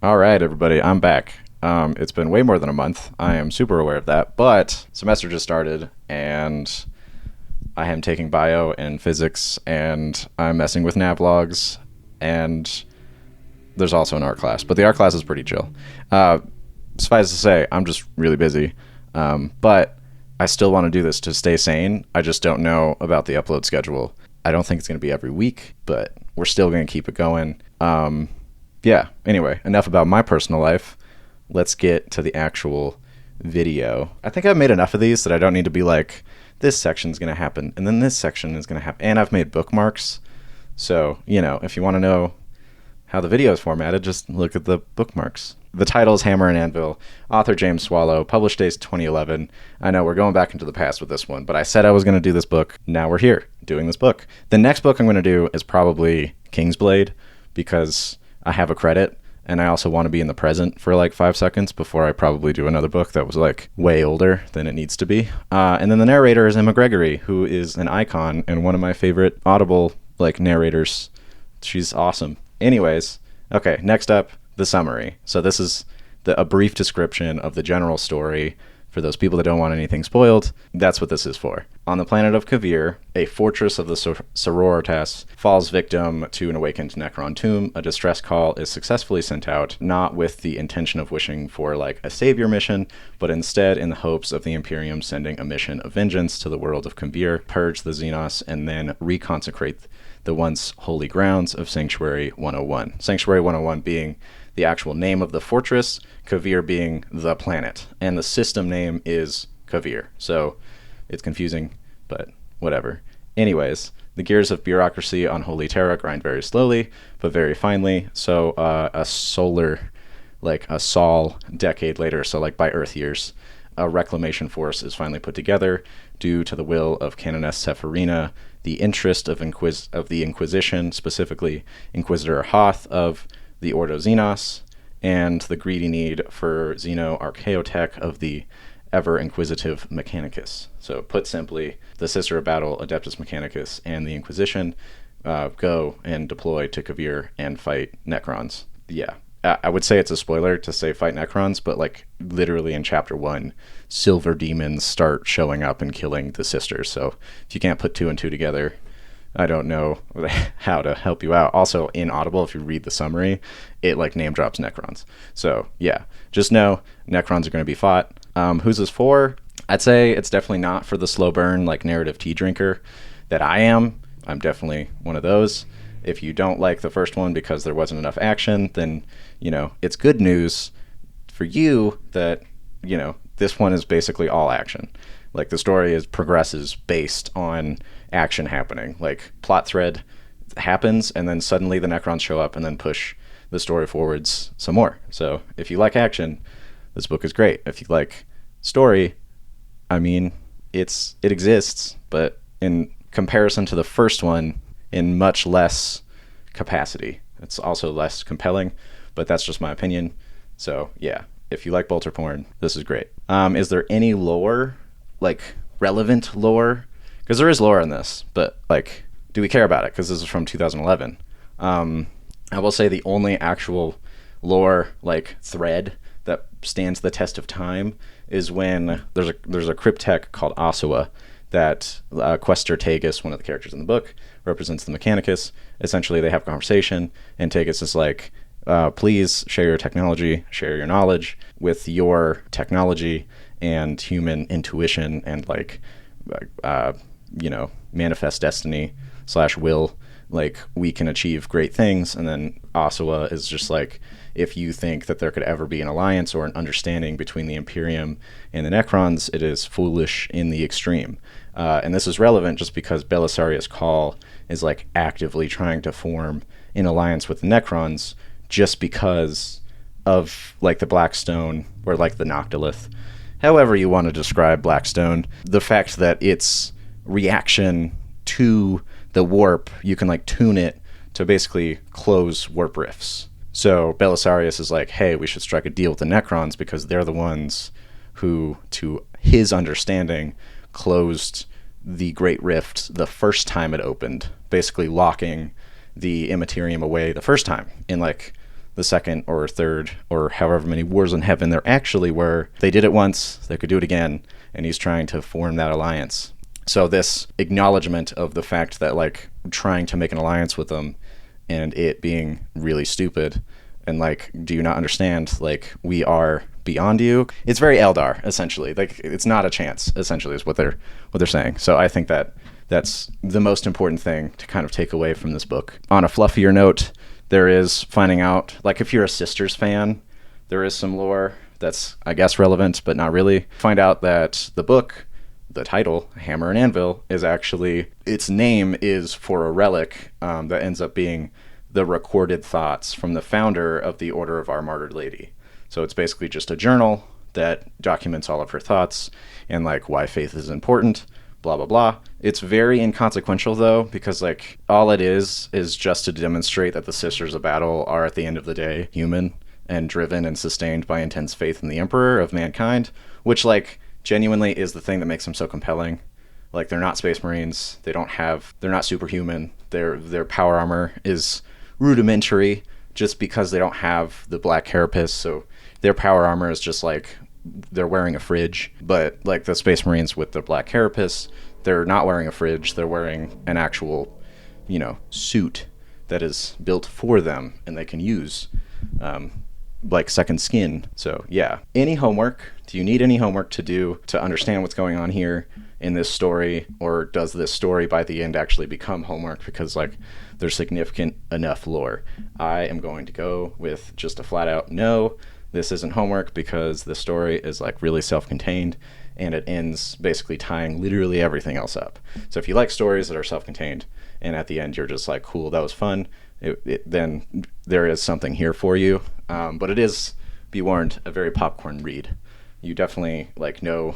All right, everybody, I'm back. It's been way more than a month. I am super aware of that, but semester just started, and I am taking bio and physics, and I'm messing with nav logs, and there's also an art class, but the art class is pretty chill. Suffice to say, I'm just really busy, but I still want to do this to stay sane. I just don't know about the upload schedule. I don't think it's going to be every week, but we're still going to keep it going. Yeah, anyway, enough about my personal life. Let's get to the actual video. I think I've made enough of these that I don't need to be like, this section's going to happen, and then this section is going to happen. And I've made bookmarks. So, if you want to know how the video is formatted, just look at the bookmarks. The title is Hammer and Anvil. Author James Swallow. Published dates 2011. I know we're going back into the past with this one, but I said I was going to do this book. Now we're here doing this book. The next book I'm going to do is probably Kingsblade, because I have a credit, and I also want to be in the present for like 5 seconds before I probably do another book that was like way older than it needs to be. And then the narrator is Emma Gregory, who is an icon and one of my favorite Audible like narrators. She's awesome. Anyways, okay, next up, the summary. So this is a brief description of the general story. For those people that don't want anything spoiled, that's what this is for. On the planet of Kavir, a fortress of the Sororitas falls victim to an awakened Necron tomb. A distress call is successfully sent out, not with the intention of wishing for like a savior mission, but instead in the hopes of the Imperium sending a mission of vengeance to the world of Kavir, purge the Xenos, and then reconsecrate the once holy grounds of Sanctuary 101. Sanctuary 101 being the actual name of the fortress, Kavir being the planet, and the system name is Kavir. So it's confusing, but whatever. Anyways, the gears of bureaucracy on Holy Terra grind very slowly, but very finely. So a solar, like a Sol decade later, so like by Earth years, a reclamation force is finally put together due to the will of Canoness Sepherina, the interest of the Inquisition, specifically Inquisitor Hoth of the Ordo Xenos, and the greedy need for xeno-archeotech of the ever-inquisitive Mechanicus. So put simply, the Sister of Battle, Adeptus Mechanicus, and the Inquisition go and deploy to Kavir and fight Necrons. Yeah, I would say it's a spoiler to say fight Necrons, but like literally in chapter 1, silver demons start showing up and killing the sisters. So if you can't put 2 and 2 together, I don't know how to help you out. Also, in Audible, if you read the summary, it like name drops Necrons. So yeah, just know Necrons are going to be fought. Who's this for? I'd say it's definitely not for the slow burn, like narrative tea drinker that I am. I'm definitely one of those. If you don't like the first one because there wasn't enough action, then, it's good news for you that, this one is basically all action. Like the story progresses based on action happening. Like plot thread happens, and then suddenly the Necrons show up and then push the story forwards some more. So if you like action, this book is great. If you like story, I mean, it exists, but in comparison to the first one, in much less capacity. It's also less compelling, but that's just my opinion. So yeah, if you like bolter porn, this is great. Is there any lore, like relevant lore? Because there is lore in this, but like, do we care about it? Because this is from 2011. I will say the only actual lore like thread that stands the test of time is when there's a cryptech called Asua that Quester Tagus, one of the characters in the book, represents the Mechanicus. Essentially, they have a conversation, and Tagus is like, please share your technology, share your knowledge. With your technology and human intuition and like, manifest destiny / will, like we can achieve great things. And then Asua is just like, if you think that there could ever be an alliance or an understanding between the Imperium and the Necrons, it is foolish in the extreme. And this is relevant just because Belisarius Cawl is like actively trying to form an alliance with the Necrons just because of like the Blackstone or like the Noctilith. However you want to describe Blackstone, the fact that its reaction to the warp, you can like tune it to basically close warp rifts. So Belisarius is like, hey, we should strike a deal with the Necrons because they're the ones who, to his understanding, closed the Great Rift the first time it opened, basically locking the Immaterium away the first time in like the second or third or however many wars in heaven there actually were. They did it once, they could do it again, and he's trying to form that alliance. So this acknowledgement of the fact that like trying to make an alliance with them and it being really stupid, and like, do you not understand, like, we are beyond you? It's very Eldar, essentially. Like, it's not a chance, essentially, is what they're saying. So I think that that's the most important thing to kind of take away from this book. On a fluffier note, there is finding out, like, if you're a Sisters fan, there is some lore that's, I guess, relevant, but not really. Find out that the book, the title, Hammer and Anvil, is actually, its name is for a relic that ends up being the recorded thoughts from the founder of the Order of Our Martyred Lady. So it's basically just a journal that documents all of her thoughts and like why faith is important, blah, blah, blah. It's very inconsequential though, because like all it is just to demonstrate that the Sisters of Battle are at the end of the day human and driven and sustained by intense faith in the Emperor of mankind, which like genuinely is the thing that makes them so compelling. Like, they're not Space Marines, they're not superhuman, their power armor is rudimentary just because they don't have the black carapace, so their power armor is just like they're wearing a fridge. But like the Space Marines with the black carapace, they're not wearing a fridge, they're wearing an actual, suit that is built for them and they can use like second skin. So yeah, any homework? Do you need any homework to do to understand what's going on here in this story, or does this story by the end actually become homework because like there's significant enough lore? I am going to go with just a flat out no, this isn't homework, because the story is like really self-contained and it ends basically tying literally everything else up. So if you like stories that are self-contained and at the end you're just like, cool, that was fun, then there is something here for you. But it is, be warned, a very popcorn read. You definitely like know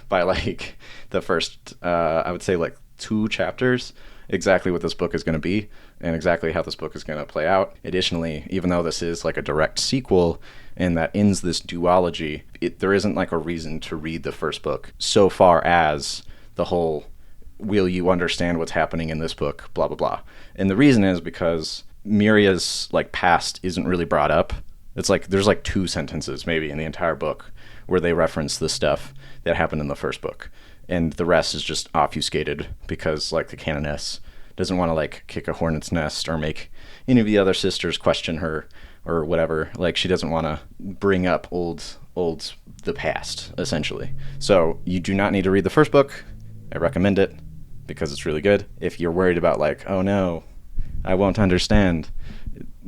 by like the first, I would say like 2 chapters, exactly what this book is going to be and exactly how this book is going to play out. Additionally, even though this is like a direct sequel and that ends this duology, there isn't like a reason to read the first book so far as the whole, will you understand what's happening in this book, blah, blah, blah. And the reason is because Miria's like past isn't really brought up. It's like there's like 2 sentences maybe in the entire book where they reference the stuff that happened in the first book, and the rest is just obfuscated because like the Canoness doesn't want to like kick a hornet's nest or make any of the other sisters question her or whatever. Like, she doesn't want to bring up the past, essentially. So you do not need to read the first book. I recommend it because it's really good. If you're worried about like, oh no, I won't understand,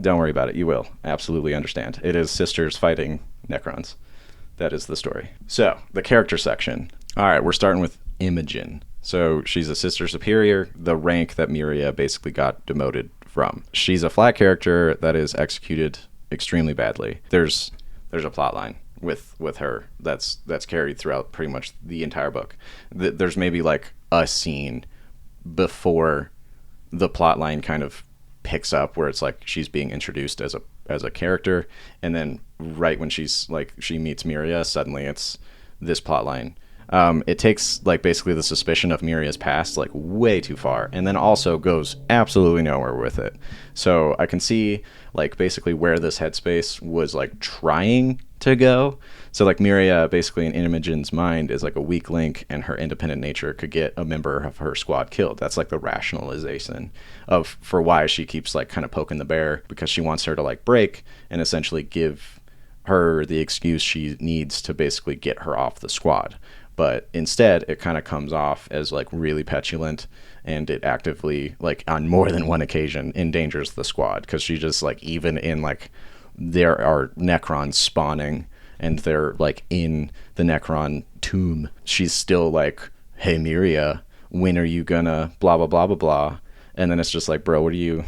don't worry about it. You will absolutely understand. It is sisters fighting Necrons. That is the story. So the character section. All right, we're starting with Imogen. So she's a Sister Superior, the rank that Miria basically got demoted from. She's a flat character that is executed extremely badly. There's a plot line with her that's carried throughout pretty much the entire book. There's maybe like a scene before the plot line kind of picks up where it's like she's being introduced as a character, and then right when she's like she meets Miria, suddenly it's this plot line. It takes like basically the suspicion of Miria's past like way too far, and then also goes absolutely nowhere with it. So I can see like basically where this headspace was like trying to go. So like Miria basically in Imogen's mind is like a weak link, and her independent nature could get a member of her squad killed. That's like the rationalization for why she keeps like kind of poking the bear, because she wants her to like break and essentially give her the excuse she needs to basically get her off the squad. But instead, it kind of comes off as like really petulant, and it actively, like on more than one occasion, endangers the squad, because she just like, even in like, there are Necrons spawning and they're like in the Necron tomb, she's still like, hey Miria, when are you gonna blah blah blah blah blah? And then it's just like, bro, what are you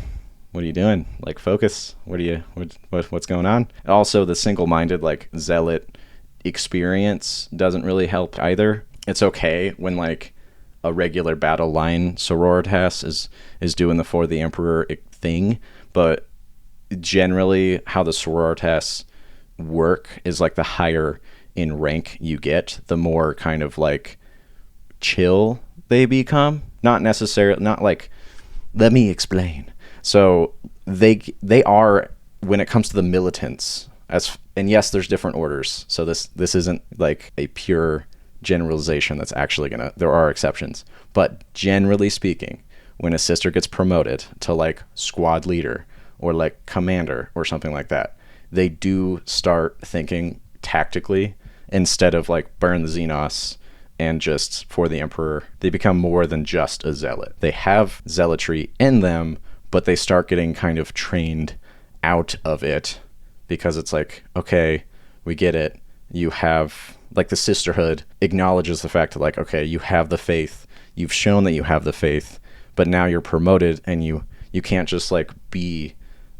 doing? Like, focus. What's going on? Also, the single-minded like zealot experience doesn't really help either. It's okay when like a regular battle line Sororitas is doing the for the Emperor thing, but generally how the Sororitas work is like the higher in rank you get, the more kind of like chill they become. Not necessarily, not like, let me explain. So they are when it comes to the militants, and yes, there's different orders, so this isn't like a pure generalization that's actually there are exceptions, but generally speaking, when a sister gets promoted to like squad leader or like commander or something like that, they do start thinking tactically instead of like burn the Xenos and just for the Emperor. They become more than just a zealot. They have zealotry in them, but they start getting kind of trained out of it because it's like, okay, we get it. You have, like, the sisterhood acknowledges the fact that, like, okay, you have the faith. You've shown that you have the faith, but now you're promoted and you can't just like be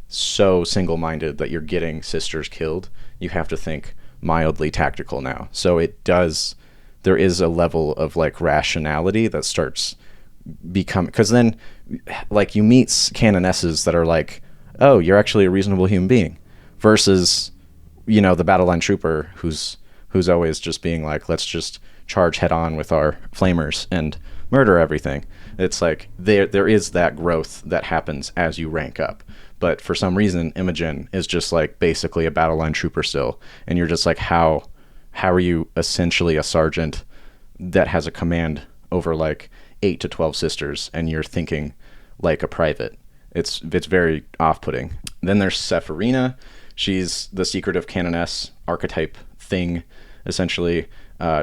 so single-minded that you're getting sisters killed. You have to think mildly tactical now. So there is a level of like rationality that starts becoming, because then like you meet canonesses that are like, oh, you're actually a reasonable human being, versus, you know, the battle line trooper who's always just being like, let's just charge head on with our flamers and murder everything. It's like there is that growth that happens as you rank up. But for some reason, Imogen is just like basically a battle line trooper still. And you're just like, how are you essentially a sergeant that has a command over like 8 to 12 sisters and you're thinking like a private? It's very off-putting. Then there's Sepherina. She's the secretive Canoness archetype thing, essentially.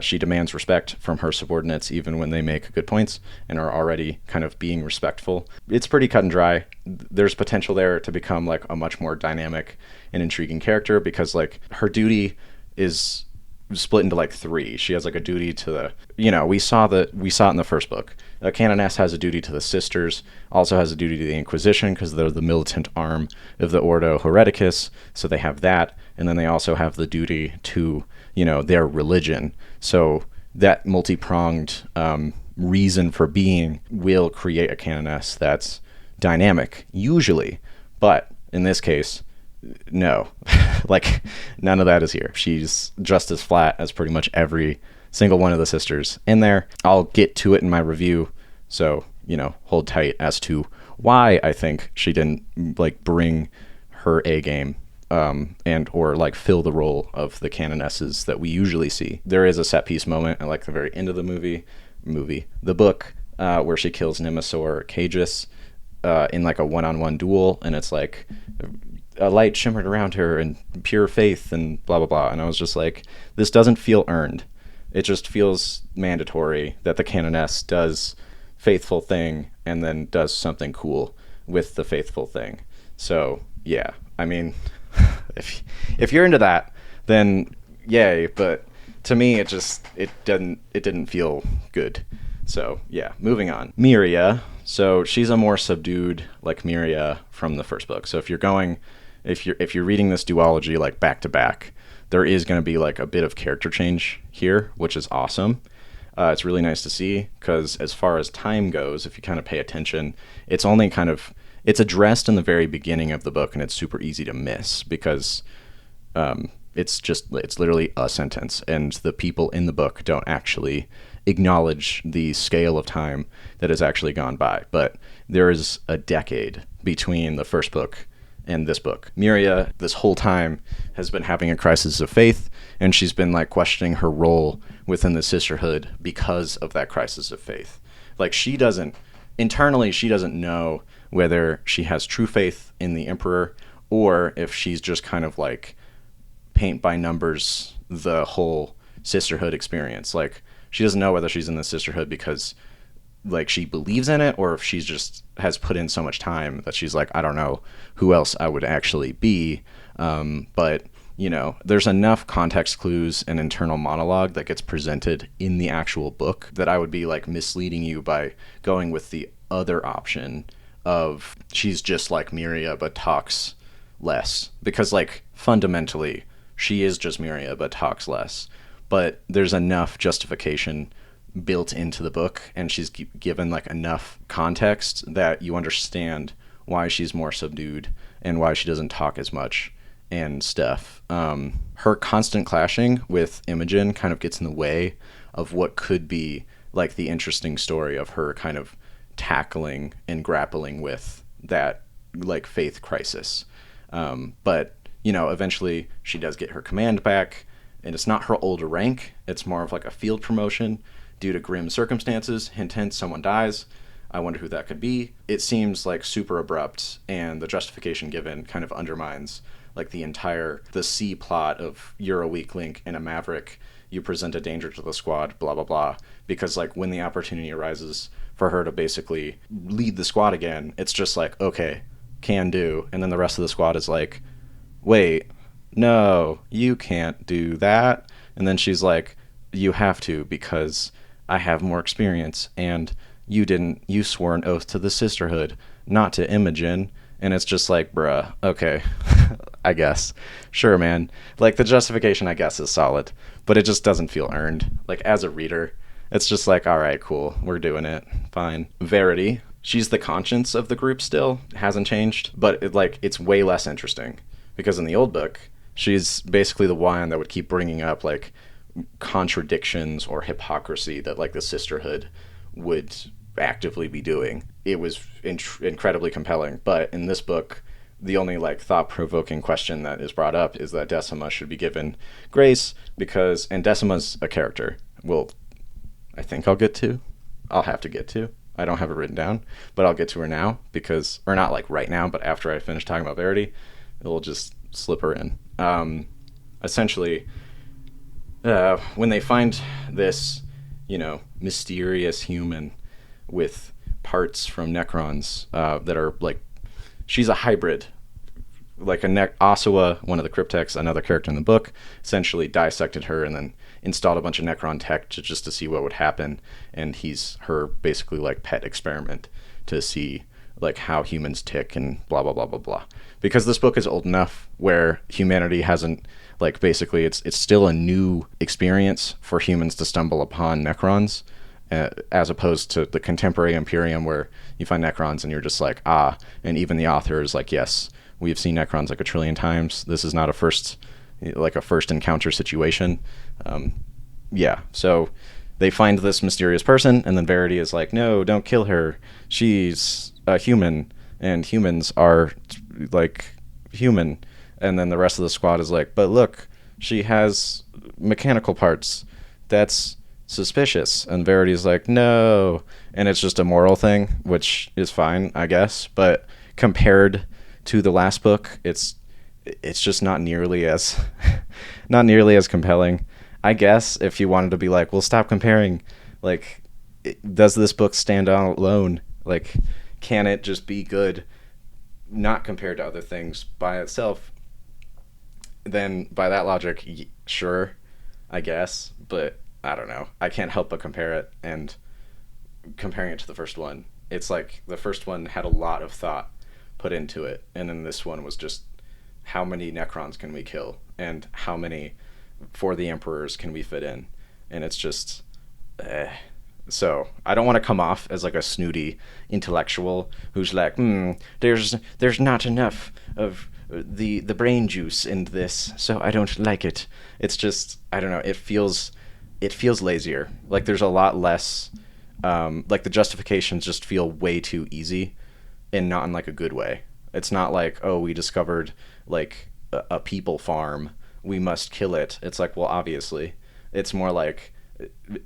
She demands respect from her subordinates even when they make good points and are already kind of being respectful. It's pretty cut and dry. There's potential there to become like a much more dynamic and intriguing character, because like her duty is split into like 3. She has like a duty to the, you know, we saw it in the first book. Canoness has a duty to the sisters, also has a duty to the Inquisition because they're the militant arm of the Ordo Hereticus, so they have that, and then they also have the duty to, you know, their religion. So that multi-pronged reason for being will create a Canoness that's dynamic, usually, but in this case, no. Like, none of that is here. She's just as flat as pretty much every single one of the sisters in there. I'll get to it in my review, so, you know, hold tight as to why I think she didn't like bring her A game and or like fill the role of the canonesses that we usually see. There is a set piece moment at like the very end of the the book, where she kills Nemesaur Cagus in like a one-on-one duel, and it's like a light shimmered around her and pure faith and blah blah blah, and I was just like, this doesn't feel earned. It just feels mandatory that the Canoness does faithful thing and then does something cool with the faithful thing. So yeah, I mean, if you're into that, then yay, but to me it didn't feel good. So yeah, moving on. Miria. So she's a more subdued like Miria from the first book. So if you're reading this duology like back to back, there is going to be like a bit of character change here, which is awesome. It's really nice to see, because as far as time goes, if you kind of pay attention, it's it's addressed in the very beginning of the book, and it's super easy to miss because it's literally a sentence, and the people in the book don't actually acknowledge the scale of time that has actually gone by. But there is a decade between the first book and this book. Miria, this whole time, has been having a crisis of faith, and she's been like questioning her role within the sisterhood because of that crisis of faith. Like, internally she doesn't know whether she has true faith in the Emperor or if she's just kind of like paint by numbers the whole sisterhood experience. Like, she doesn't know whether she's in the sisterhood because like she believes in it, or if she's just has put in so much time that she's like, I don't know who else I would actually be. But you know, there's enough context clues and internal monologue that gets presented in the actual book that I would be like misleading you by going with the other option of she's just like Miria but talks less, because like fundamentally she is just Miria but talks less. But there's enough justification built into the book, and she's given like enough context that you understand why she's more subdued and why she doesn't talk as much and stuff. Her constant clashing with Imogen kind of gets in the way of what could be like the interesting story of her kind of tackling and grappling with that like faith crisis. But, eventually she does get her command back, and it's not her old rank. It's more of like a field promotion due to grim circumstances. Hint, hint, someone dies. I wonder who that could be. It seems like super abrupt, and the justification given kind of undermines like the C plot of you're a weak link and a maverick, you present a danger to the squad, blah blah blah. Because like when the opportunity arises for her to basically lead the squad again, it's just like, okay, can do. And then the rest of the squad is like, wait, no, you can't do that. And then she's like, you have to, because I have more experience, and you swore an oath to the sisterhood, not to Imogen. And it's just like, bruh, okay, I guess. Sure, man. Like, the justification, I guess, is solid, but it just doesn't feel earned. Like, as a reader, it's just like, all right, cool, we're doing it, fine. Verity, she's the conscience of the group still, hasn't changed, but it's way less interesting. Because in the old book, she's basically the one that would keep bringing up, like, contradictions or hypocrisy that, like, the sisterhood would actively be doing. It was incredibly compelling, but in this book, the only like thought-provoking question that is brought up is that Decima should be given grace and Decima's a character. Well, I think I'll have to get to. I don't have it written down, but I'll get to her now or not like right now, but after I finish talking about Verity, it'll just slip her in. Essentially, when they find this, mysterious human with parts from Necrons that are like, she's a hybrid, like Asua, one of the cryptechs, another character in the book, essentially dissected her and then installed a bunch of Necron tech just to see what would happen, and he's her basically like pet experiment to see like how humans tick and blah blah blah blah blah. Because this book is old enough where humanity hasn't, like, basically it's still a new experience for humans to stumble upon Necrons, as opposed to the contemporary Imperium where you find Necrons and you're just like, and even the author is like, yes, we've seen Necrons like a trillion times. This is not a first encounter situation. So they find this mysterious person, and then Verity is like, no, don't kill her. She's a human, and humans are like human. And then the rest of the squad is like, but look, she has mechanical parts. That's suspicious. And Verity's like, no. And it's just a moral thing, which is fine, I guess. But compared to the last book, it's just not nearly as compelling. I guess if you wanted to be like, well, stop comparing. Like, does this book stand out alone? Like, can it just be good, not compared to other things by itself? Then by that logic, sure, I guess. But I don't know. I can't help but compare it, and comparing it to the first one, it's like the first one had a lot of thought put into it, and then this one was just how many Necrons can we kill, and how many for the Emperors can we fit in, and it's just So I don't want to come off as like a snooty intellectual who's like, there's not enough of the brain juice in this, so I don't like it. It's just, I don't know, it feels lazier. Like there's a lot less, like the justifications just feel way too easy, and not in like a good way. It's not like, oh, we discovered like a people farm, we must kill it. It's like, well, obviously. It's more like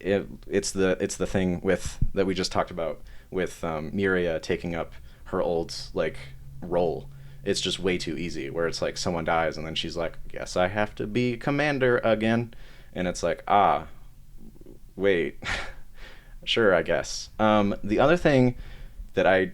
it's the thing with that we just talked about with Miria taking up her old like role. It's just way too easy, where it's like someone dies and then she's like, guess I have to be commander again, and it's like, wait, sure, I guess. The other thing that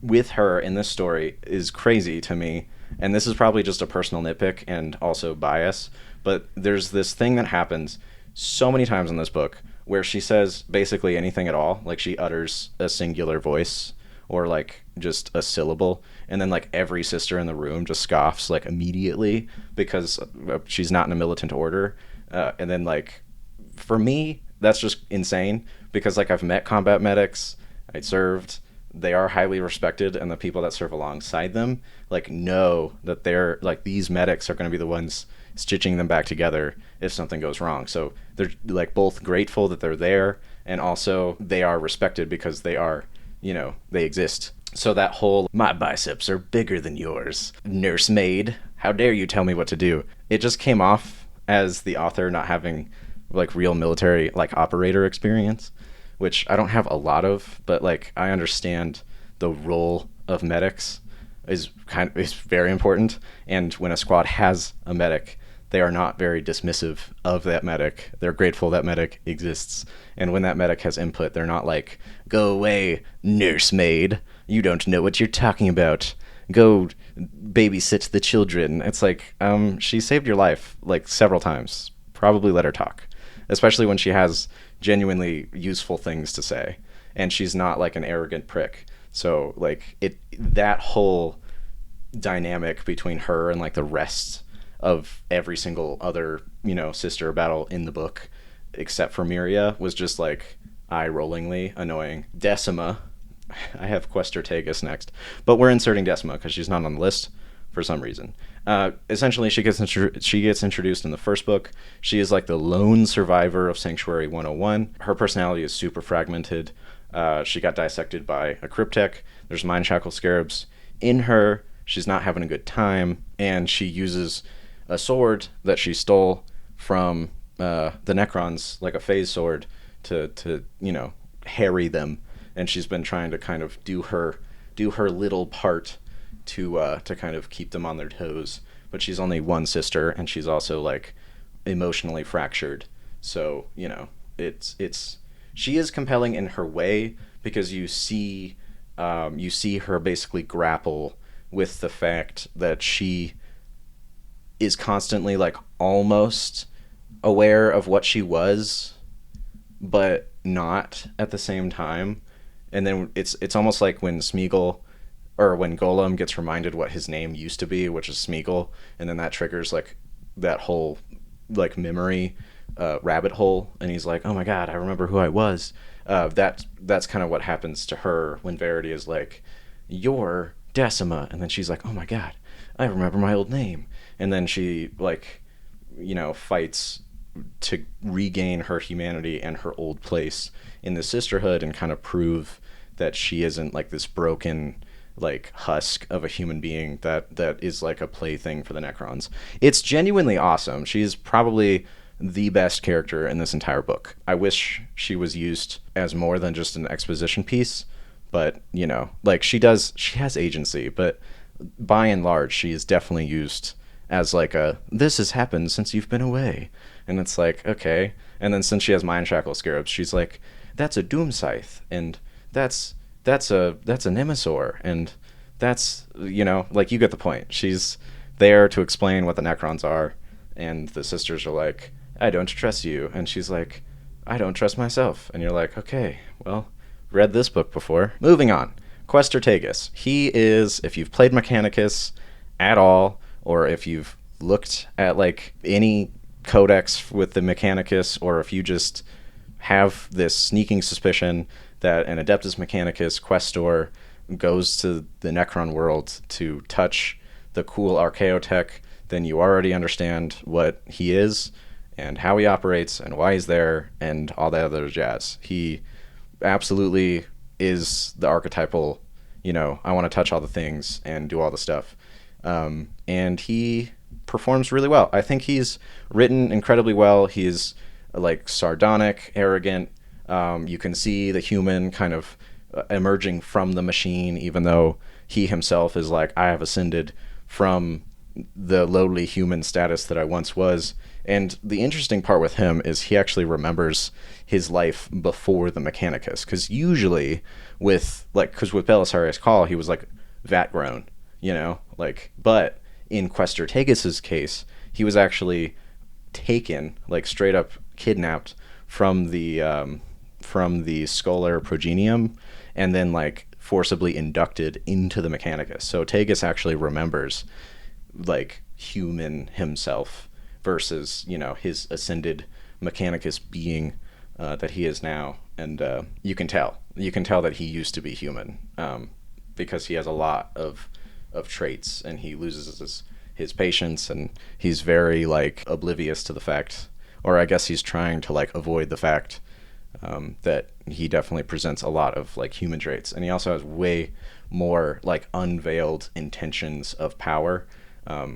with her in this story is crazy to me, and this is probably just a personal nitpick and also bias, but there's this thing that happens so many times in this book where she says basically anything at all. Like she utters a singular voice or like just a syllable, and then like every sister in the room just scoffs like immediately because she's not in a militant order. And then like for me, that's just insane, because like I've met combat medics, I served, they are highly respected, and the people that serve alongside them like know that they're like, these medics are going to be the ones stitching them back together if something goes wrong. So they're like both grateful that they're there, and also they are respected because they are they exist. So that whole, my biceps are bigger than yours, nursemaid, how dare you tell me what to do? It just came off as the author not having like real military like operator experience, which I don't have a lot of, but like I understand the role of medics is very important. And when a squad has a medic, they are not very dismissive of that medic. They're grateful that medic exists. And when that medic has input, they're not like, go away, nursemaid. You don't know what you're talking about. Go babysit the children. It's like, she saved your life like several times. Probably let her talk. Especially when she has genuinely useful things to say. And she's not like an arrogant prick. So like that whole dynamic between her and like the rest of every single other, sister battle in the book, except for Miria, was just like eye-rollingly annoying. Decima, I have Quester Tagus next, but we're inserting Decima because she's not on the list for some reason. Essentially, she gets introduced in the first book. She is like the lone survivor of Sanctuary 101. Her personality is super fragmented. She got dissected by a cryptech. There's mind shackle scarabs in her. She's not having a good time, and she uses a sword that she stole from the Necrons, like a phase sword, to harry them. And she's been trying to kind of do her little part to kind of keep them on their toes. But she's only one sister, and she's also like emotionally fractured. So she is compelling in her way, because you see her basically grapple with the fact that she is constantly like almost aware of what she was, but not at the same time. And then it's almost like when Smeagol, or when Golem gets reminded what his name used to be, which is Smeagol, and then that triggers like that whole like memory rabbit hole, and he's like, oh my god, I remember who I was. That's kind of what happens to her when Verity is like, you're Decima, and then she's like, oh my god, I remember my old name. And then she like fights to regain her humanity and her old place in the sisterhood, and kind of prove that she isn't like this broken like husk of a human being that is like a plaything for the Necrons. It's genuinely awesome. She's probably the best character in this entire book. I wish she was used as more than just an exposition piece, but like she has agency, but by and large she is definitely used as like this has happened since you've been away. And it's like, okay. And then since she has mind shackle scarabs, she's like, that's a doom scythe, and that's a Nemesaur, and that's like, you get the point. She's there to explain what the Necrons are, and the sisters are like, I don't trust you, and she's like, I don't trust myself. And you're like, okay, well, read this book before. Moving on. Quester Tagus. He is, if you've played Mechanicus at all, or if you've looked at like any codex with the Mechanicus, or if you just have this sneaking suspicion that an Adeptus Mechanicus questor goes to the Necron world to touch the cool archeotech, then you already understand what he is and how he operates and why he's there and all that other jazz. He absolutely is the archetypal, I want to touch all the things and do all the stuff. And he performs really well. I think he's written incredibly well. He's like sardonic, arrogant. You can see the human kind of emerging from the machine, even though he himself is like, I have ascended from the lowly human status that I once was. And the interesting part with him is he actually remembers his life before the Mechanicus, because usually with Belisarius Cawl, he was like vat grown, but in Quester Tagus's case, he was actually taken, like straight up kidnapped from the Scholar Progenium, and then like forcibly inducted into the Mechanicus. So Tagus actually remembers like human himself versus his ascended Mechanicus being that he is now. And you can tell that he used to be human, because he has a lot of traits, and he loses his patience, and he's very like oblivious to the fact, or I guess he's trying to like avoid the fact that he definitely presents a lot of like human traits, and he also has way more like unveiled intentions of power.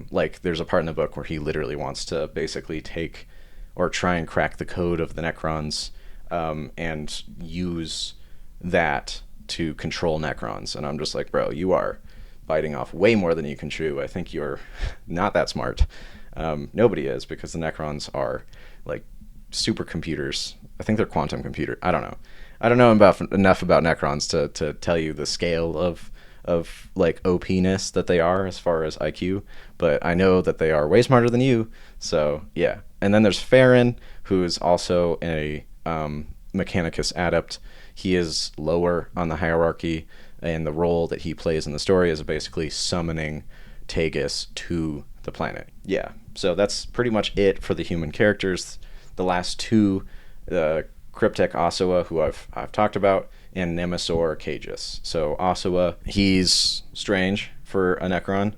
Like there's a part in the book where he literally wants to basically take or try and crack the code of the Necrons, and use that to control Necrons. And I'm just like, bro, you are biting off way more than you can chew. I think you're not that smart. Nobody is, because the Necrons are like supercomputers. I think they're quantum computer. I don't know. I don't know enough about Necrons to tell you the scale of like OP-ness that they are as far as IQ, but I know that they are way smarter than you. So yeah. And then there's Farron, who's also a Mechanicus adept. He is lower on the hierarchy, and the role that he plays in the story is basically summoning Tagus to the planet. Yeah, so that's pretty much it for the human characters. The last two, Cryptek Osawa, who I've talked about, and Nemesor Cagus. So Osawa, he's strange for a Necron.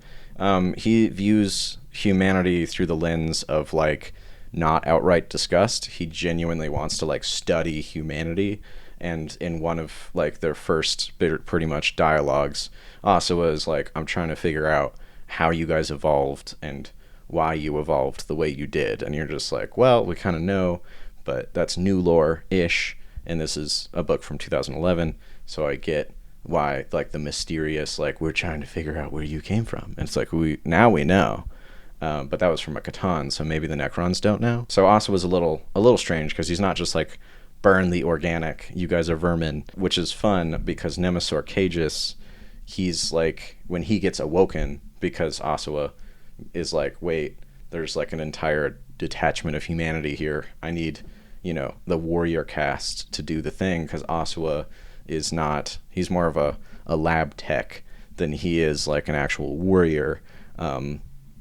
He views humanity through the lens of like not outright disgust. He genuinely wants to like study humanity. And in one of like their first pretty much dialogues, Osawa is like, I'm trying to figure out how you guys evolved and why you evolved the way you did. And you're just like, well, we kind of know, but that's new lore-ish. And this is a book from 2011, so I get why like the mysterious, like, we're trying to figure out where you came from. And it's like, we know. But that was from a Catan, so maybe the Necrons don't know. So Osawa's a little strange, because he's not just like, burn the organic, you guys are vermin, which is fun because Nemesor Cagus, he's like, when he gets awoken, because Osawa is like, wait, there's like an entire detachment of humanity here. I need, the warrior caste to do the thing, because Osawa is not, he's more of a lab tech than he is like an actual warrior.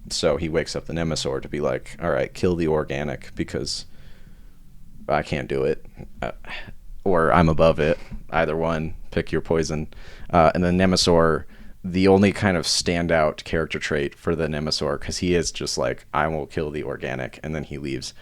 So he wakes up the Nemesor to be like, all right, kill the organic, because I can't do it, or I'm above it. Either one, pick your poison. And then Nemesor, the only kind of standout character trait for the Nemesor, because he is just like, I will kill the organic, and then he leaves.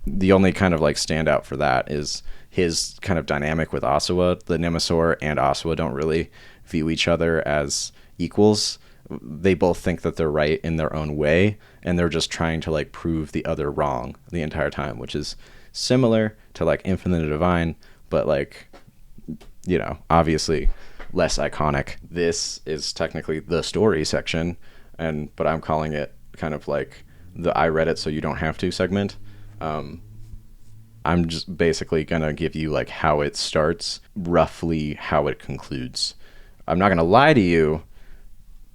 The only kind of like standout for that is his kind of dynamic with Osawa. The Nemesor and Osawa don't really view each other as equals. They both think that they're right in their own way, and they're just trying to like prove the other wrong the entire time, which is similar to like Infinite and Divine, but like, obviously less iconic. This is technically the story section, but I'm calling it kind of like the I read it so you don't have to segment. I'm just basically gonna give you like how it starts, roughly how it concludes. I'm not gonna lie to you,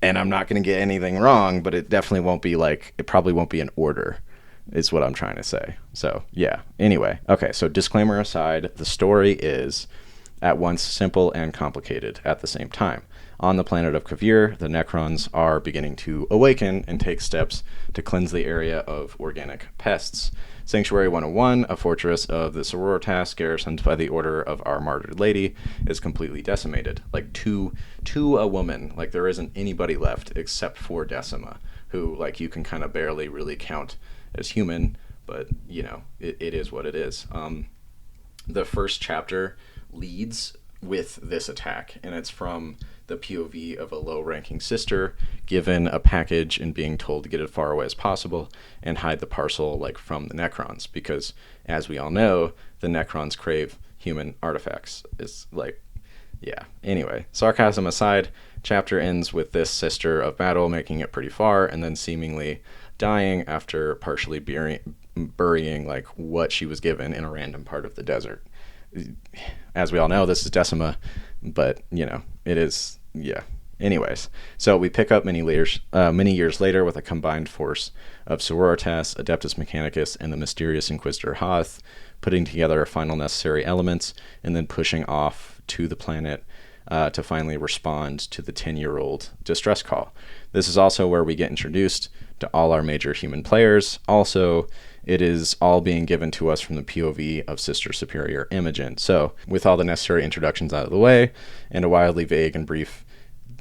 and I'm not gonna get anything wrong, but it definitely won't be like, it probably won't be in order, is what I'm trying to say. So yeah, anyway. Okay, so disclaimer aside, the story is at once simple and complicated at the same time. On the planet of Kavir, the Necrons are beginning to awaken and take steps to cleanse the area of organic pests. Sanctuary 101, a fortress of the Sororitas garrisoned by the Order of Our Martyred Lady, is completely decimated. Like to a woman, like there isn't anybody left except for Decima, who like you can kind of barely really count as human, but it is what it is. The first chapter leads with this attack, and it's from the POV of a low-ranking sister given a package and being told to get it as far away as possible and hide the parcel like from the Necrons, because as we all know, the Necrons crave human artifacts. It's like, yeah. Anyway, sarcasm aside, chapter ends with this sister of battle making it pretty far and then seemingly dying after partially burying like what she was given in a random part of the desert. As we all know, this is Decima, but it is, yeah. Anyways, so we pick up many years later with a combined force of Sororitas, Adeptus Mechanicus, and the mysterious Inquisitor Hoth, putting together final necessary elements and then pushing off to the planet to finally respond to the 10-year-old distress call. This is also where we get introduced to all our major human players. Also, it is all being given to us from the POV of Sister Superior Imogen. So, with all the necessary introductions out of the way, and a wildly vague and brief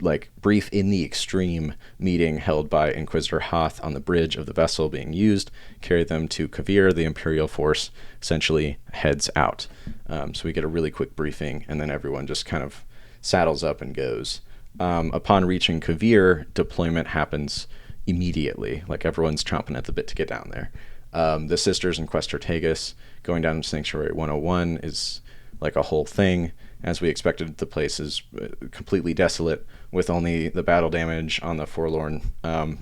like brief in the extreme meeting held by Inquisitor Hoth on the bridge of the vessel being used, carry them to Kavir. The Imperial force essentially heads out. So we get a really quick briefing, and then everyone just kind of saddles up and goes. Upon reaching Kavir, deployment happens immediately. Like, everyone's chomping at the bit to get down there. The sisters and Questor Tagus going down to Sanctuary 101 is like a whole thing. As we expected, the place is completely desolate, with only the battle damage on the forlorn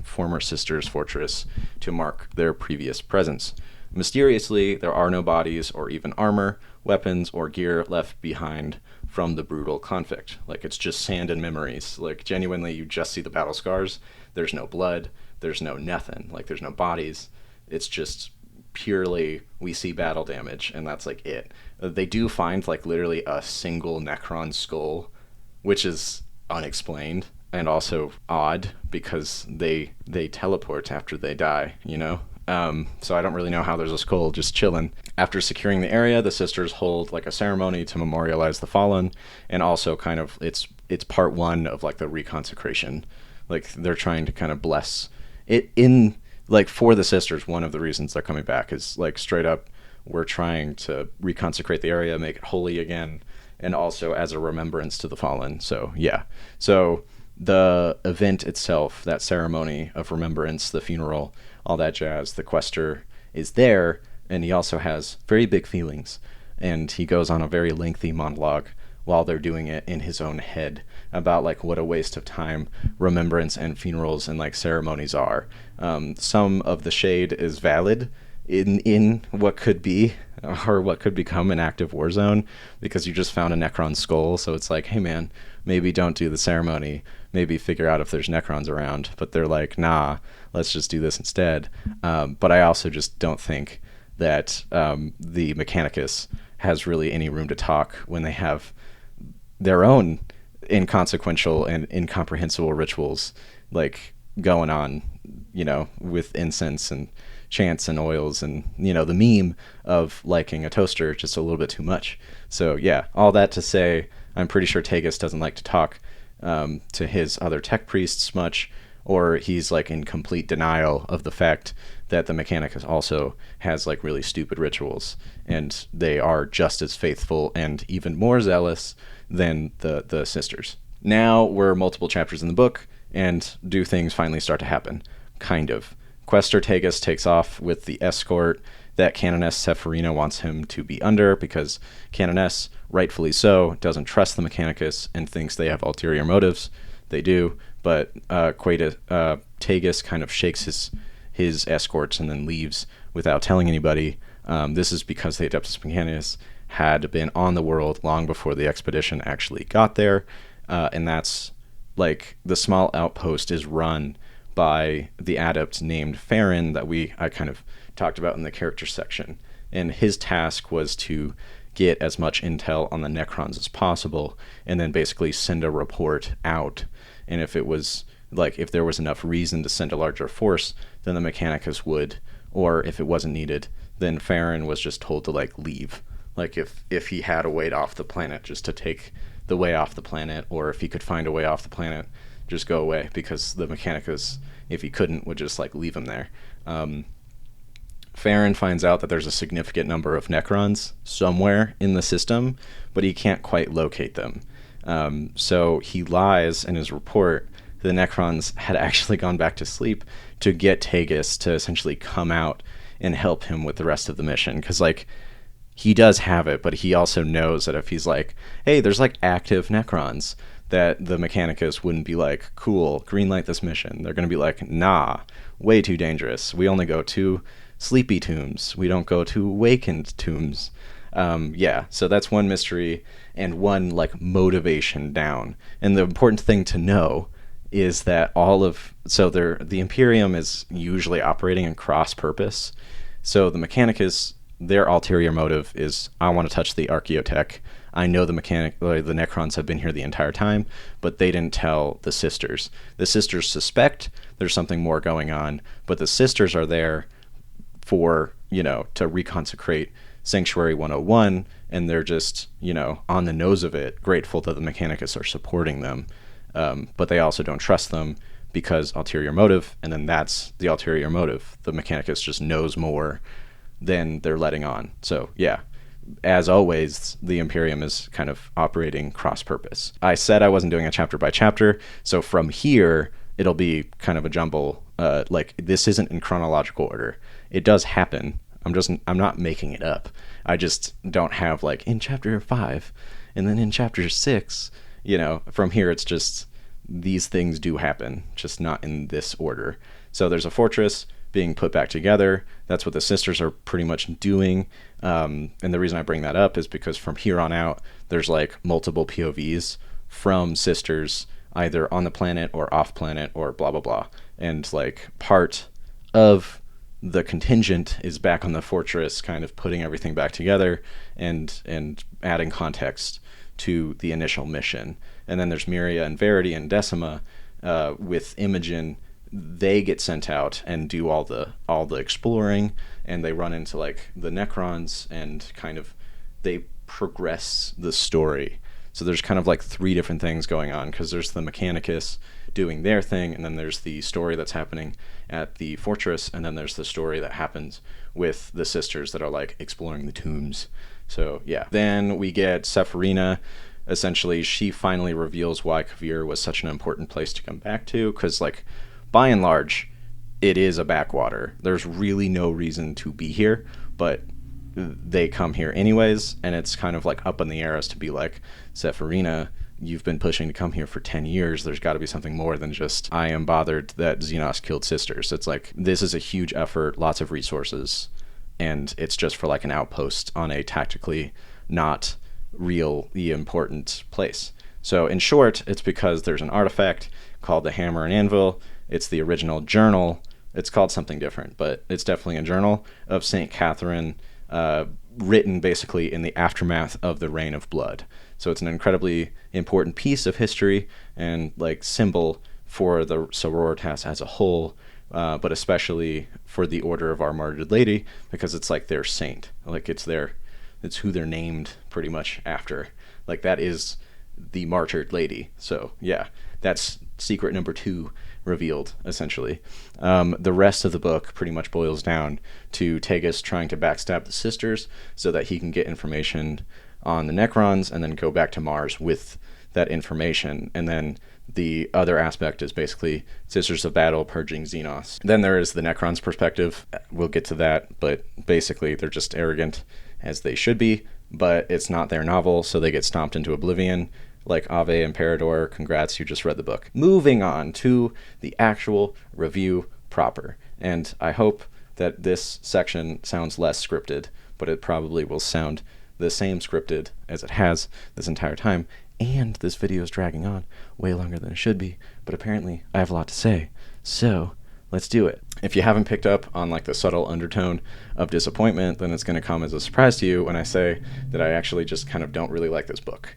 former sisters' fortress to mark their previous presence. Mysteriously, there are no bodies or even armor, weapons, or gear left behind from the brutal conflict. Like, it's just sand and memories. Like, genuinely, you just see the battle scars. There's no blood. There's no nothing. Like, there's no bodies. It's just purely, we see battle damage, and that's like it. They do find like literally a single Necron skull, which is unexplained and also odd because they teleport after they die, you know? So I don't really know how there's a skull just chilling. After securing the area, the sisters hold like a ceremony to memorialize the fallen, and also kind of it's part one of like the reconsecration. Like, they're trying to kind of bless it in, like, for the sisters. One of the reasons they're coming back is like straight up, we're trying to reconsecrate the area, make it holy again, and also as a remembrance to the fallen. So yeah, so the event itself, that ceremony of remembrance, the funeral, all that jazz, the Questor is there, and he also has very big feelings, and he goes on a very lengthy monologue while they're doing it in his own head about like what a waste of time remembrance and funerals and like ceremonies are. Some of the shade is valid in what could be or what could become an active war zone, because you just found a Necron skull. So it's like, hey man, maybe don't do the ceremony, maybe figure out if there's Necrons around. But they're like, nah, let's just do this instead. But I also just don't think that the Mechanicus has really any room to talk when they have their own inconsequential and incomprehensible rituals like going on, you know, with incense and chants and oils, and, you know, the meme of liking a toaster just a little bit too much. So yeah, all that to say, I'm pretty sure Tagus doesn't like to talk to his other tech priests much, or he's like in complete denial of the fact that the Mechanicus also has like really stupid rituals, and they are just as faithful and even more zealous than the sisters. Now we're multiple chapters in the book, and do things finally start to happen? Kind of. Questor Tagus takes off with the escort that Canoness Sepherina wants him to be under, because Canoness, rightfully so, doesn't trust the Mechanicus and thinks they have ulterior motives. They do, but Tagus kind of shakes his escorts and then leaves without telling anybody. This is because the Adeptus Mechanicus had been on the world long before the expedition actually got there, and that's like the small outpost is run by the adept named Farron that I kind of talked about in the character section, and his task was to get as much intel on the Necrons as possible, and then basically send a report out. And if it was like, if there was enough reason to send a larger force, then the Mechanicus would, or if it wasn't needed, then Farron was just told to like leave. Like if he had a way off the planet, just to take the way off the planet, or if he could find a way off the planet, just go away, because the Mechanicus, if he couldn't, would just like leave him there. Farron finds out that there's a significant number of Necrons somewhere in the system, but he can't quite locate them. So he lies in his report. The Necrons had actually gone back to sleep to get Tagus to essentially come out and help him with the rest of the mission. Because, like, he does have it, but he also knows that if he's like, hey, there's, like, active Necrons, that the Mechanicus wouldn't be like, cool, greenlight this mission. They're going to be like, nah, way too dangerous. We only go to sleepy tombs. We don't go to awakened tombs. Yeah, so that's one mystery and one, like, motivation down. And the important thing to know is that the Imperium is usually operating in cross-purpose. So the Mechanicus, their ulterior motive is, I want to touch the archeotech. I know the Necrons have been here the entire time, but they didn't tell the sisters. The sisters suspect there's something more going on, but the sisters are there for, to reconsecrate Sanctuary 101, and they're just, on the nose of it, grateful that the Mechanicus are supporting them. but they also don't trust them because ulterior motive, and then that's the ulterior motive. The Mechanicus just knows more than they're letting on. So yeah, as always, the Imperium is kind of operating cross-purpose. I said I wasn't doing a chapter by chapter, so from here it'll be kind of a jumble. Like, this isn't in chronological order. It does happen. I'm not making it up. I just don't have like in chapter 5 and then in chapter 6, from here it's just these things do happen, just not in this order. So there's a fortress being put back together. That's what the sisters are pretty much doing. And the reason I bring that up is because from here on out, there's like multiple POVs from sisters either on the planet or off planet or blah, blah, blah. And like part of the contingent is back on the fortress, kind of putting everything back together and adding context to the initial mission. And then there's Miria and Verity and Decima with Imogen. They get sent out and do all the exploring, and they run into like the Necrons and kind of they progress the story. So there's kind of like 3 different things going on, because there's the Mechanicus doing their thing, and then there's the story that's happening at the fortress, and then there's the story that happens with the sisters that are like exploring the tombs. So yeah, then we get Sepherina. Essentially, she finally reveals why Kavir was such an important place to come back to, because like by and large it is a backwater. There's really no reason to be here, but they come here anyways, and it's kind of like up in the air as to be like, Sepherina, you've been pushing to come here for 10 years. There's got to be something more than just, I am bothered that Xenos killed sisters. It's like, this is a huge effort, lots of resources, and it's just for like an outpost on a tactically not really important place. So in short, it's because there's an artifact called the Hammer and Anvil. It's the original journal. It's called something different, but it's definitely a journal of St. Catherine, written basically in the aftermath of the Reign of Blood. So it's an incredibly important piece of history and like symbol for the Sororitas as a whole, but especially for the Order of Our Martyred Lady, because it's like their saint. Like it's who they're named pretty much after. Like that is the martyred lady. So yeah, that's secret number 2 revealed, essentially. The rest of the book pretty much boils down to Tegus trying to backstab the sisters so that he can get information on the Necrons and then go back to Mars with that information. And then the other aspect is basically Sisters of Battle purging Xenos. Then there is the Necrons' perspective. We'll get to that, but basically they're just arrogant, as they should be, but it's not their novel, so they get stomped into oblivion. Like Ave Imperador, congrats, you just read the book. Moving on to the actual review proper. And I hope that this section sounds less scripted, but it probably will sound the same scripted as it has this entire time. And this video is dragging on way longer than it should be, but apparently I have a lot to say. So let's do it. If you haven't picked up on like the subtle undertone of disappointment, then it's going to come as a surprise to you when I say that I actually just kind of don't really like this book.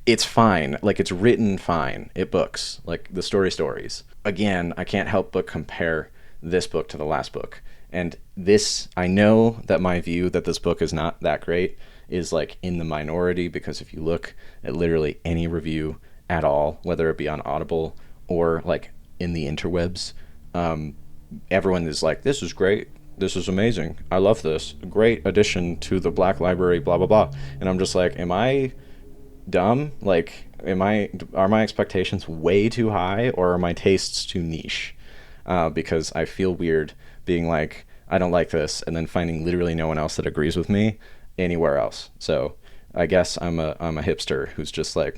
It's fine. Like, it's written fine. It books. Like, the stories. Again, I can't help but compare this book to the last book. And this, I know that my view that this book is not that great is, like, in the minority, because if you look at literally any review at all, whether it be on Audible or, like, in the interwebs, everyone is like, this is great. This is amazing. I love this. Great addition to the Black Library, blah, blah, blah. And I'm just like, am I dumb? Like, are my expectations way too high, or are my tastes too niche? Because I feel weird being like, I don't like this, and then finding literally no one else that agrees with me anywhere else. So I guess I'm a hipster who's just like,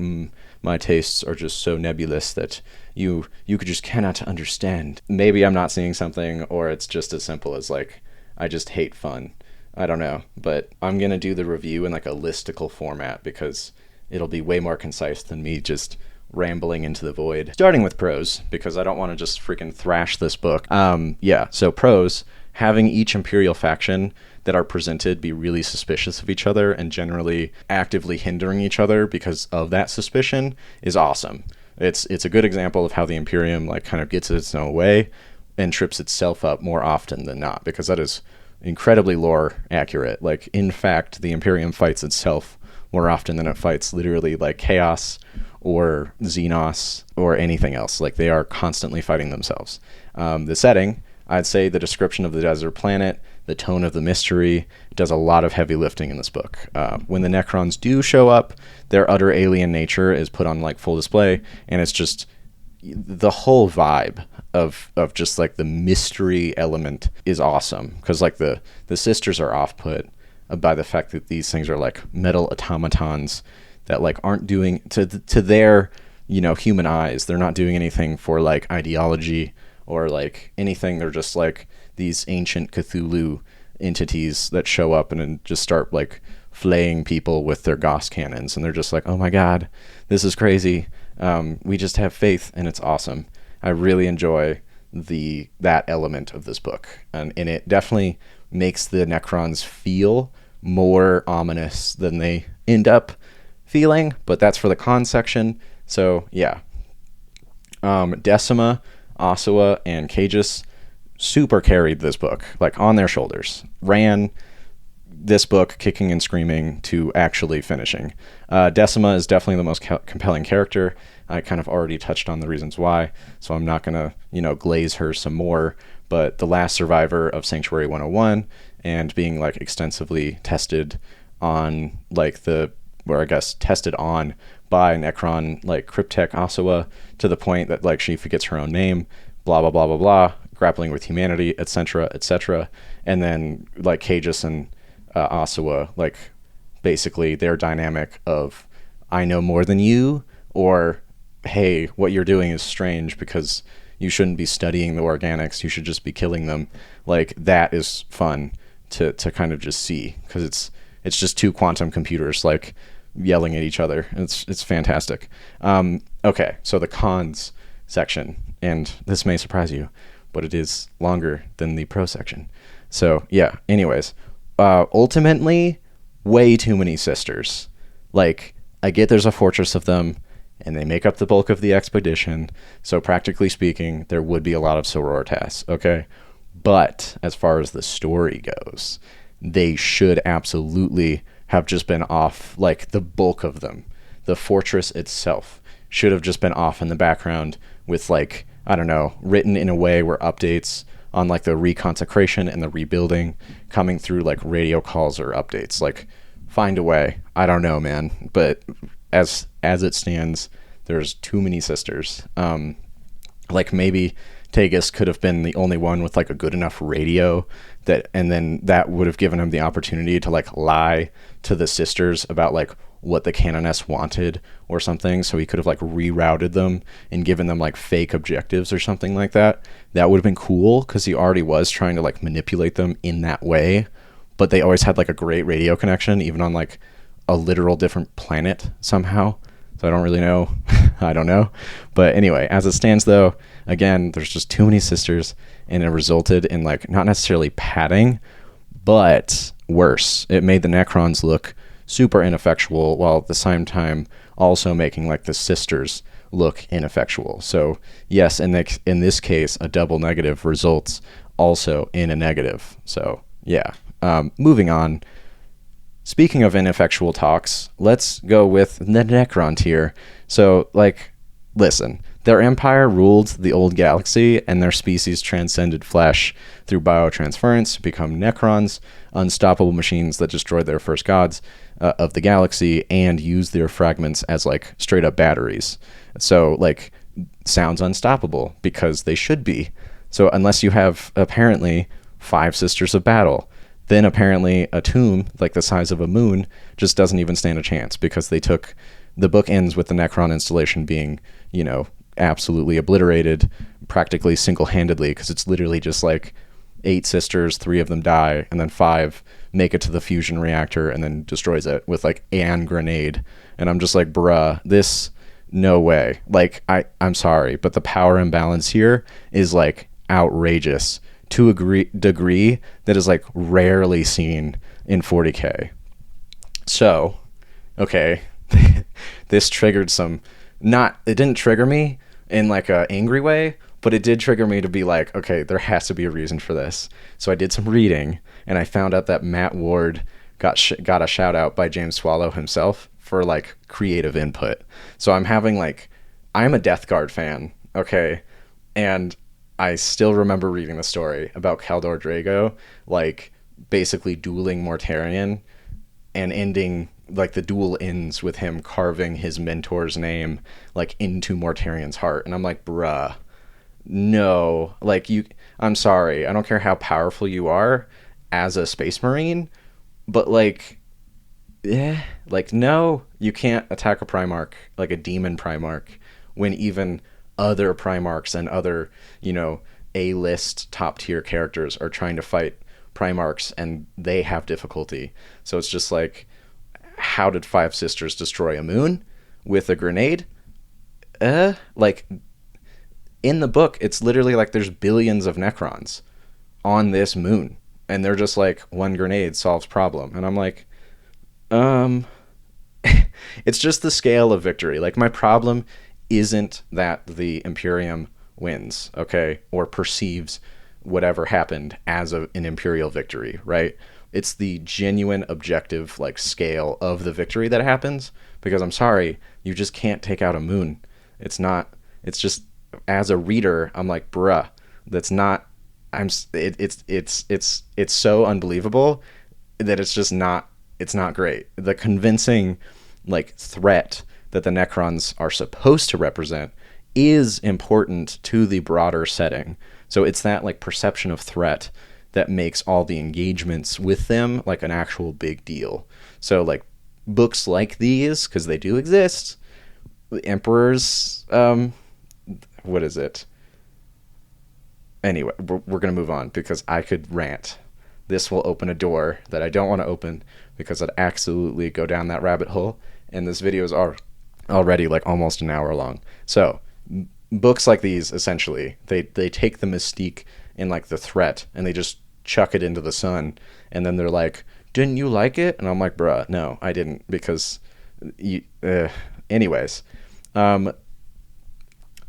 my tastes are just so nebulous that you could just cannot understand. Maybe I'm not seeing something, or it's just as simple as like, I just hate fun. I don't know, but I'm gonna do the review in like a listicle format because it'll be way more concise than me just rambling into the void. Starting with pros, because I don't want to just freaking thrash this book. So pros, having each Imperial faction that are presented be really suspicious of each other and generally actively hindering each other because of that suspicion is awesome. It's a good example of how the Imperium like kind of gets its own way and trips itself up more often than not, because that is incredibly lore accurate. Like, in fact, the Imperium fights itself more often than it fights literally like chaos or Xenos or anything else. Like, they are constantly fighting themselves. The setting, I'd say the description of the desert planet, the tone of the mystery, does a lot of heavy lifting in this book. When the Necrons do show up, their utter alien nature is put on like full display, and it's just the whole vibe of just like the mystery element is awesome, because like the sisters are off-put by the fact that these things are like metal automatons that like aren't doing to their, you know, human eyes, they're not doing anything for like ideology or like anything. They're just like these ancient Cthulhu entities that show up and then just start like flaying people with their Gauss cannons, and they're just like, oh my god, this is crazy. We just have faith, and it's awesome. I really enjoy that element of this book, and it definitely makes the Necrons feel more ominous than they end up feeling, but that's for the con section. So yeah, Decima, Osawa, and Cagus super carried this book, like on their shoulders, ran this book kicking and screaming to actually finishing. Decima is definitely the most compelling character. I kind of already touched on the reasons why, so I'm not gonna, you know, glaze her some more, but the last survivor of Sanctuary 101 and being like extensively tested on like tested on by Necron like Cryptek Osawa, to the point that like she forgets her own name, blah blah blah blah blah, grappling with humanity, etc etc. And then like Cagus and Osawa, like basically their dynamic of I know more than you, or hey, what you're doing is strange because you shouldn't be studying the organics, you should just be killing them. Like, that is fun to kind of just see, because it's just two quantum computers like yelling at each other. It's fantastic. Okay, so the cons section, and this may surprise you, but it is longer than the pro section. So yeah, anyways, ultimately, way too many sisters. Like, I get there's a fortress of them, and they make up the bulk of the expedition, so practically speaking, there would be a lot of Sororitas, okay? But as far as the story goes, they should absolutely have just been off, like, the bulk of them. The fortress itself should have just been off in the background with, like, I don't know, written in a way where updates on, like, the reconsecration and the rebuilding coming through, like, radio calls or updates. Like, find a way. I don't know, man. But as it stands, there's too many sisters. Like, maybe Tegus could have been the only one with like a good enough radio and then that would have given him the opportunity to like lie to the sisters about like what the Canoness wanted or something, so he could have like rerouted them and given them like fake objectives or something like that. That would have been cool, because he already was trying to like manipulate them in that way, but they always had like a great radio connection, even on like a literal different planet somehow. So I don't really know. I don't know. But anyway, as it stands though, again, there's just too many sisters, and it resulted in like not necessarily padding, but worse. It made the Necrons look super ineffectual, while at the same time also making like the sisters look ineffectual. So yes, in this case, a double negative results also in a negative. So yeah, moving on. Speaking of ineffectual talks, let's go with the Necron tier. So, like, listen, their empire ruled the old galaxy, and their species transcended flesh through biotransference to become Necrons, unstoppable machines that destroyed their first gods of the galaxy and used their fragments as, like, straight-up batteries. So, like, sounds unstoppable, because they should be. So, unless you have, apparently, 5 Sisters of Battle, then apparently a tomb like the size of a moon just doesn't even stand a chance, because the book ends with the Necron installation being, you know, absolutely obliterated practically single-handedly, because it's literally just like 8 sisters, 3 of them die, and then 5 make it to the fusion reactor and then destroys it with like an grenade. And I'm just like, bruh, no way. Like, I'm sorry, but the power imbalance here is like outrageous to a degree that is like rarely seen in 40K. So, okay, this triggered it didn't trigger me in like a angry way, but it did trigger me to be like, okay, there has to be a reason for this. So I did some reading, and I found out that Matt Ward got a shout out by James Swallow himself for like creative input. So I'm having like, I'm a Death Guard fan, okay? And I still remember reading the story about Khaldor Drago, like basically dueling Mortarion and ending, like the duel ends with him carving his mentor's name like into Mortarion's heart. And I'm like, bruh, no, like I'm sorry. I don't care how powerful you are as a Space Marine, but like, like, no, you can't attack a Primarch, like a demon Primarch, when even other Primarchs and other, A-list top tier characters are trying to fight Primarchs and they have difficulty. So it's just like, how did Five Sisters destroy a moon with a grenade? Like, in the book, it's literally like there's billions of Necrons on this moon, and they're just like, one grenade solves problem. And I'm like, it's just the scale of victory. Like, my problem isn't that the Imperium wins, okay, or perceives whatever happened as an imperial victory, right? It's the genuine objective like scale of the victory that happens, because I'm sorry, you just can't take out a moon. It's just, as a reader, I'm like, bruh, that's not, it's so unbelievable that it's just not, it's not great. The convincing like threat that the Necrons are supposed to represent is important to the broader setting. So it's that like perception of threat that makes all the engagements with them like an actual big deal. So like books like these, because they do exist, Emperor's, what is it? Anyway, we're going to move on because I could rant. This will open a door that I don't want to open because I'd absolutely go down that rabbit hole. And this video is already like almost an hour long. So books like these, essentially, they take the mystique and like the threat and they just chuck it into the sun. And then they're like, didn't you like it? And I'm like, bruh, no, I didn't, because anyways, the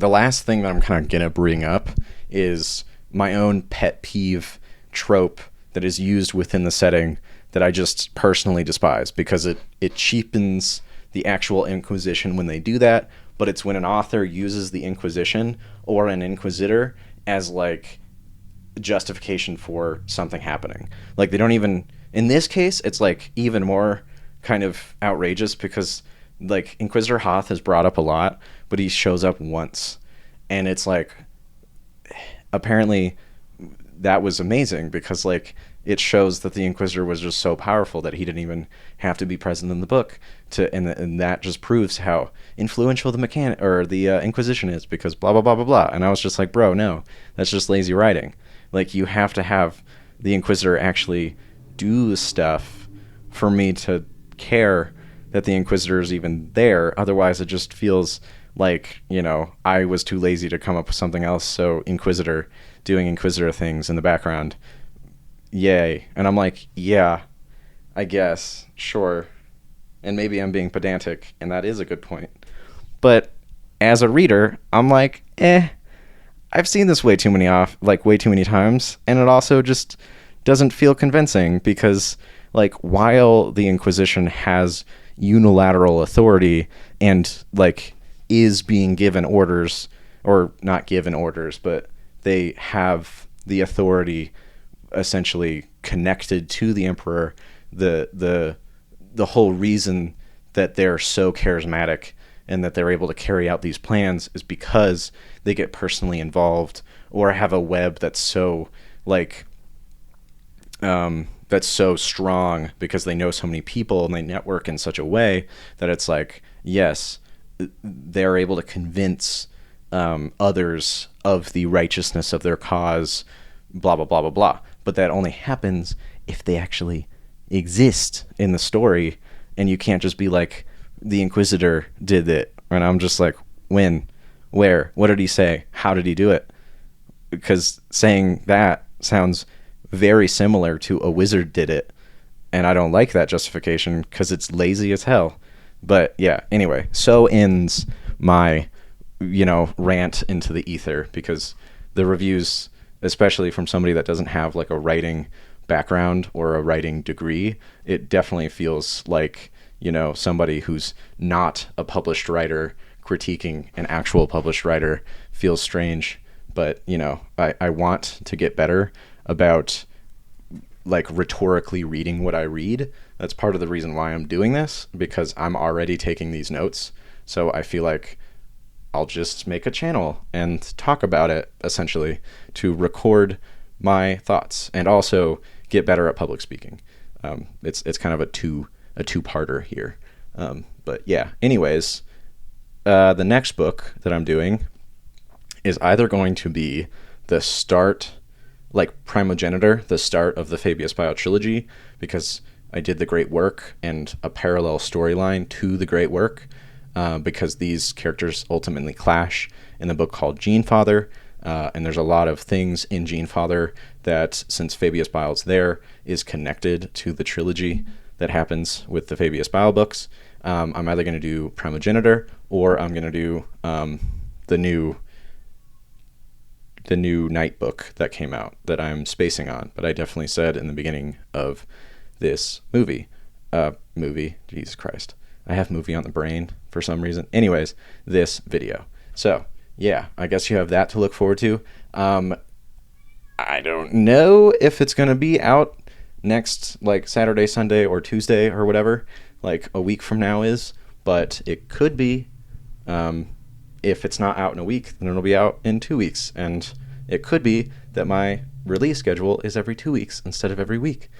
last thing that I'm kind of going to bring up is my own pet peeve trope that is used within the setting that I just personally despise, because it cheapens the actual Inquisition when they do that, but it's when an author uses the Inquisition or an Inquisitor as like justification for something happening. Like, they don't even, in this case, it's like even more kind of outrageous, because like Inquisitor Hoth is brought up a lot, but he shows up once, and it's like, apparently that was amazing because like it shows that the Inquisitor was just so powerful that he didn't even have to be present in the book and that just proves how influential the Inquisition is, because blah blah blah blah blah. And I was just like, bro, no, that's just lazy writing. Like, you have to have the Inquisitor actually do stuff for me to care that the Inquisitor is even there. Otherwise it just feels like, I was too lazy to come up with something else, so Inquisitor doing Inquisitor things in the background, yay. And I'm like, yeah, I guess, sure. And maybe I'm being pedantic, and that is a good point. But as a reader, I'm like, I've seen this way too many times, and it also just doesn't feel convincing, because like, while the Inquisition has unilateral authority and like is being given orders, or not given orders, but they have the authority essentially connected to the Emperor, the whole reason that they're so charismatic and that they're able to carry out these plans is because they get personally involved or have a web that's so like that's so strong because they know so many people and they network in such a way that it's like, yes, they're able to convince others of the righteousness of their cause, blah blah blah blah blah. But that only happens if they actually exist in the story, and you can't just be like, the Inquisitor did it. And I'm just like, when, where, what did he say, how did he do it? Because saying that sounds very similar to a wizard did it, and I don't like that justification because it's lazy as hell. But yeah, anyway, so ends my rant into the ether, because the reviews, especially from somebody that doesn't have like a writing background or a writing degree, it definitely feels like somebody who's not a published writer critiquing an actual published writer feels strange. But, I want to get better about like rhetorically reading what I read. That's part of the reason why I'm doing this, because I'm already taking these notes. So I feel like I'll just make a channel and talk about it, essentially, to record my thoughts and also get better at public speaking. It's kind of a two-parter here. But yeah, anyways, the next book that I'm doing is either going to be the start, like Primogenitor, the start of the Fabius Bio trilogy, because I did the great work and a parallel storyline to the great work, because these characters ultimately clash in the book called Genefather, and there's a lot of things in Genefather that, since Fabius Bio's there, is connected to the trilogy that happens with the Fabius Bio books. I'm either going to do Primogenitor, or I'm going to do the new Night book that came out that I'm spacing on. But I definitely said in the beginning of this movie, Jesus Christ, I have movie on the brain for some reason. Anyways, this video. So yeah, I guess you have that to look forward to. I don't know if it's going to be out next, like Saturday, Sunday, or Tuesday, or whatever, like a week from now is, but it could be. If it's not out in a week, then it'll be out in 2 weeks. And it could be that my release schedule is every 2 weeks instead of every week.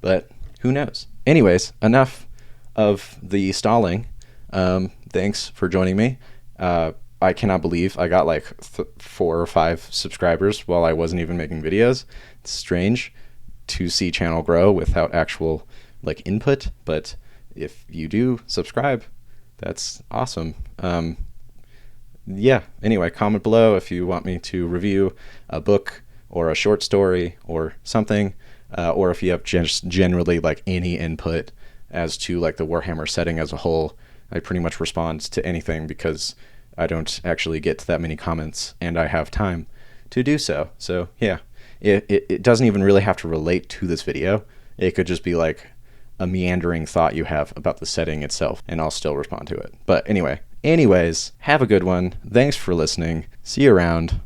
But who knows? Anyways, enough of the stalling. Thanks for joining me. I cannot believe I got like 4 or 5 subscribers while I wasn't even making videos. It's strange to see channel grow without actual like input. But if you do subscribe, that's awesome. Yeah, anyway, comment below if you want me to review a book or a short story or something, or if you have just generally like any input as to like the Warhammer setting as a whole. I pretty much respond to anything because I don't actually get that many comments and I have time to do so. So yeah, it doesn't even really have to relate to this video. It could just be like a meandering thought you have about the setting itself, and I'll still respond to it. But anyways, have a good one. Thanks for listening. See you around.